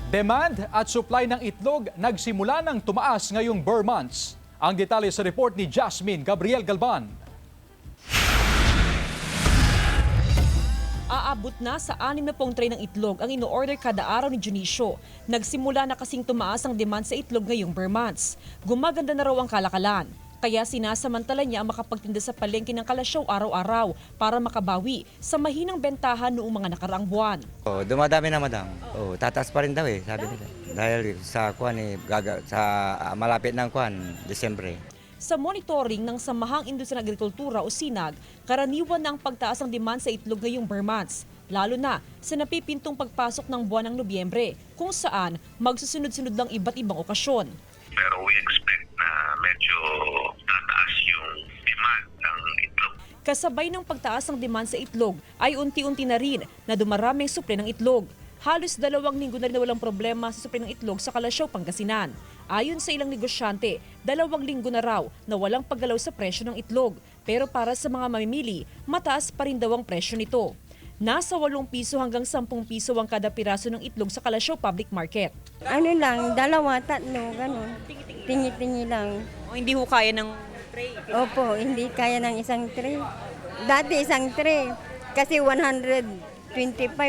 Demand at supply ng itlog nagsimula ng tumaas ngayong Burr months. Ang detalye sa report ni Jasmine Gabriel Galban. Aabot na sa 60 tray ng itlog ang ino-order kada araw ni Junicio. Nagsimula na kasing tumaas ang demand sa itlog ngayong Burr months. Gumaganda na raw ang kalakalan. Kaya sinasamantala niya ang makapagtinda sa palengke ng Kalasyaw araw-araw para makabawi sa mahinang bentahan noong mga nakaraang buwan. Dumadami na, madam. Tataas pa rin daw sabi nila. Dahil sa malapit ng Desyembre. Sa monitoring ng Samahang Industriya ng Agrikultura o SINAG, karaniwan na ang pagtaas ng demand sa itlog ngayong Burr months, lalo na sa napipintong pagpasok ng buwan ng Nobyembre, kung saan magsusunod-sunod lang iba't ibang okasyon. Pero we expect na medyo tataas yung demand ng itlog. Kasabay ng pagtaas ng demand sa itlog ay unti-unti na rin na dumarami ang supli ng itlog. Halos 2 linggo na rin na walang problema sa supli ng itlog sa Kalasyaw, Pangasinan. Ayon sa ilang negosyante, 2 linggo na raw na walang paggalaw sa presyo ng itlog. Pero para sa mga mamimili, mataas pa rin daw ang presyo nito. Nasa 8 piso hanggang 10 piso ang kada piraso ng itlog sa Kalasyaw Public Market. Ano lang, 2, 3, ganun. Tingi-tingi lang. O hindi ho kaya ng tray? Opo, hindi kaya ng isang tray. Dati isang tray, kasi 125,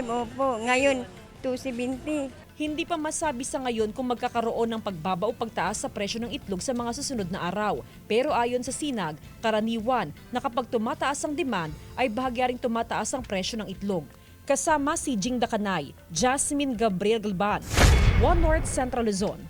opo. Ngayon, 270. Hindi pa masabi sa ngayon kung magkakaroon ng pagbaba o pagtaas sa presyo ng itlog sa mga susunod na araw. Pero ayon sa SINAG, karaniwan na kapag tumataas ang demand ay bahagya ring tumataas ang presyo ng itlog. Kasama si Jing Dakanay, Jasmine Gabriel Galban, One North Central Luzon.